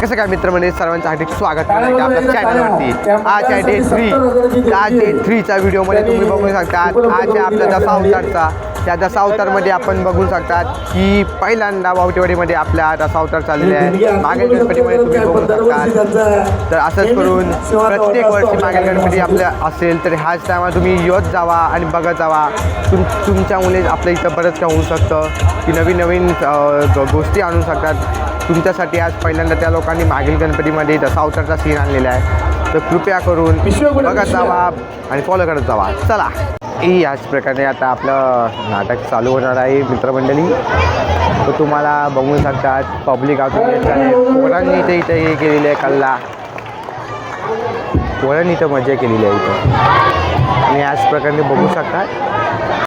कसं काय मित्रमंडळी, सर्वांचं हार्दिक स्वागत आहे आपल्या चॅनलवरती. आज आहे डे 3. आज डे 3च्या व्हिडिओमध्ये तुम्ही बघू शकता. आज आहे आपल्या दसा अवतारचा. त्या दसा अवतारमध्ये आपण बघू शकतात की पहिल्यांदा वावटेवाडीमध्ये आपल्या दसा अवतार चाललेले आहे. मागील गणपतीमध्ये तुम्ही बघू शकता. तर असंच करून प्रत्येक वर्षी मागील गणपती आपल्या असेल तर ह्याच टायमाला तुम्ही येत जावा आणि बघत जावा. तुमच्यामुळे आपल्या इथं बरंच काय होऊ शकतं की नवीन नवीन गोष्टी आणू शकतात. तुमच्यासाठी आज पहिल्यांदा त्या लोकांनी मागील गणपतीमध्ये दसा अवतारचा सीन आणलेला आहे. तर कृपया करून बघत जावा आणि फॉलो करत जावा. चला, याच प्रकारे आता आपलं नाटक चालू होणार आहे मित्रमंडळी. तर तुम्हाला बघू शकतात पब्लिक अजून येत आहे. पोरांनी इथे हे केलेलं आहे कल्ला. पोरांनी इथं मजा केलेली आहे इथं आणि याच प्रकारे बघू शकतात.